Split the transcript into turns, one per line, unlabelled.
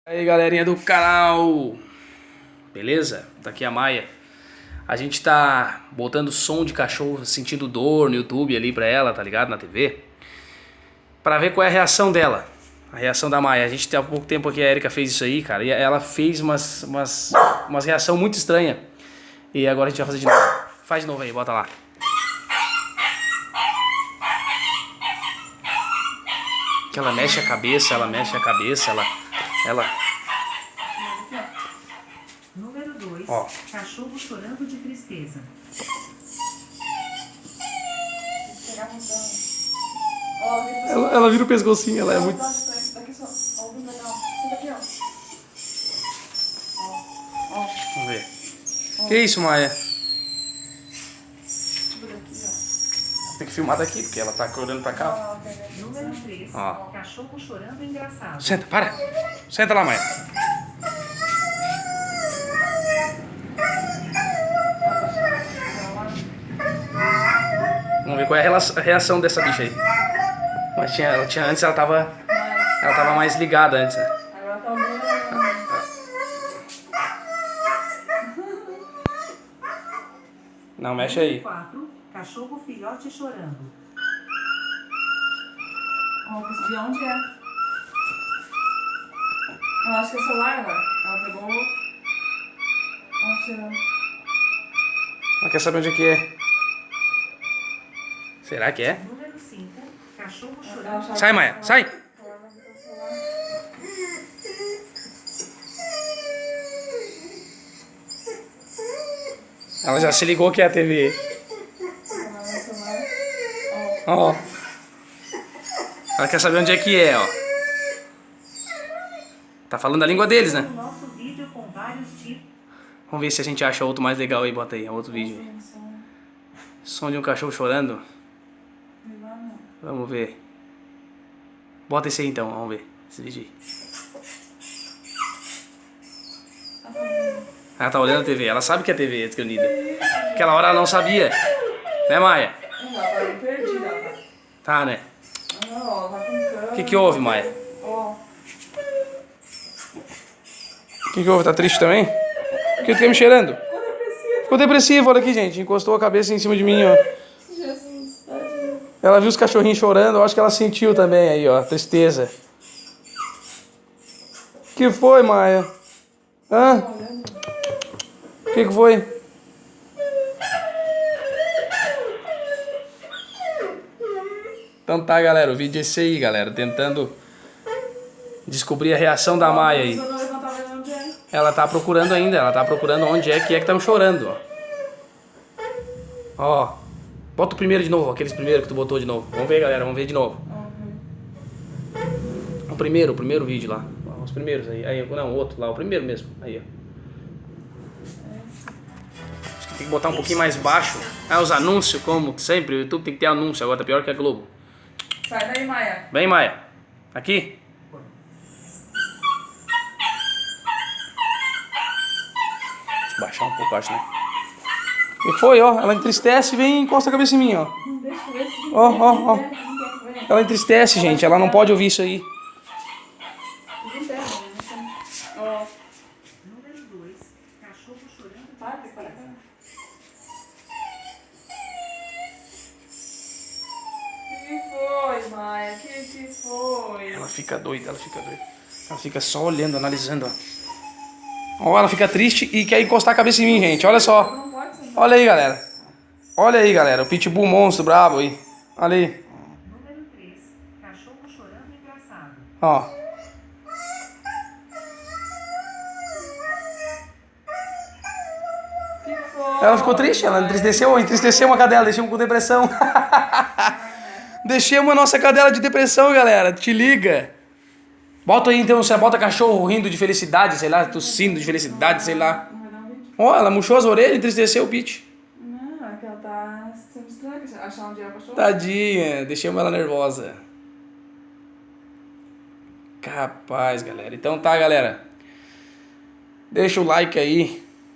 Aí galerinha do canal, beleza? Tá aqui a Maia. A gente tá botando som de cachorro sentindo dor no YouTube ali pra ela, tá ligado? Na TV, pra ver qual é a reação dela. A reação da Maia. A gente tem há pouco tempo aqui, a Erika fez isso aí, cara. E ela fez umas reação muito estranha. E agora a gente vai fazer de novo. Faz de novo aí, bota lá. Que ela mexe a cabeça, ela...
Número 2.
Ó.
Cachorro chorando de tristeza.
Ela vira o pescocinho, ela é muito... Vamos ver. Que isso, Maia? Tem que filmar daqui, porque ela tá olhando pra cá.
Número 3.
Ó.
Cachorro chorando engraçado.
Senta, para. Senta lá, Maia. Vamos ver qual é a reação dessa bicha aí. Mas antes ela tava mais ligada antes, né?
Agora tá olhando.
Não, mexe aí.
4. Cachorro filhote chorando.
Ó, vou subir onde é. Eu acho que é celular agora. Ela pegou. Ó, cheirando.
Ela quer saber onde é que é. Será que é?
Número 5. Cachorro
Ela
chorando.
achava
Sai,
que
Maia,
era
sai.
celular. Ela vai botar o celular.
Ela já se ligou que é a TV.
Ela vai no celular.
Ó. Ela quer saber onde é que é, ó. Tá falando a língua deles, né?
O nosso vídeo com vários tipos.
Vamos ver se a gente acha outro mais legal aí. Bota aí, outro vídeo aí. Som de um cachorro chorando. Vamos ver. Bota esse aí então, vamos ver. Esse vídeo aí. Ela tá olhando a TV, ela sabe que é TV escondida. Aquela hora ela não sabia. Né, Maia?
Ela tá perdida, ela tá.
Tá, né?
Não, ela tá com cama.
O que houve, Maia?
Ó.
O que houve? Tá triste também? Por que tu quer me cheirando? Ficou depressivo, olha aqui, gente. Encostou a cabeça em cima de mim, ó.
Jesus, tadinho.
Ela viu os cachorrinhos chorando, eu acho que ela sentiu também aí, ó. Tristeza. Que foi, Maia? Hã? O que foi? Então tá, galera, o vídeo é esse aí, galera. Tentando descobrir a reação da Maia aí.
Não levantar mais onde é.
Ela tá procurando ainda, ela tá procurando onde é que estão chorando, ó. Ó. Bota o primeiro de novo, aqueles primeiros que tu botou de novo. Vamos ver, galera, vamos ver de novo. O primeiro vídeo lá. Os primeiros aí. Aí, não, o outro lá, o primeiro mesmo. Aí, ó. Acho que tem que botar um pouquinho mais baixo. Ah, os anúncios, como sempre, o YouTube tem que ter anúncio, agora tá pior que a Globo.
Sai daí, Maia.
Vem, Maia. Aqui. Deixa eu baixar um pouco, acho, né? E foi, ó. Ela entristece e vem e encosta a cabeça em mim, ó.
Não deixa eu ver se
Ó, ó, ó.
não quer ver.
Ela entristece, gente. Ela não pode ouvir isso aí.
Ó.
Número 2. Cachorro chorando de
Para,
tristeza.
para. Que foi, Maia? Que foi?
Ela fica doida, ela fica doida. Ela fica só olhando, analisando, ó. Ó, ela fica triste e quer encostar a cabeça em mim, gente. Olha só.
Não pode sentar.
Olha aí, galera. Olha aí, galera. O pitbull monstro brabo aí. Olha aí.
Número 3. Cachorro chorando engraçado.
Ó.
Que foi?
Ela ficou triste, ela entristeceu uma cadela, deixamos com depressão. Deixamos a nossa cadela de depressão, galera. Te liga. Bota aí então, você bota cachorro rindo de felicidade, sei lá, tossindo de felicidade, sei lá.
Não vai dar um vídeo?
Ó, ela murchou as orelhas e entristeceu o Pete.
Não, é que ela tá sendo estranha. Achar onde é o cachorro.
Tadinha, deixamos ela nervosa. Capaz, galera. Então tá, galera. Deixa o like aí.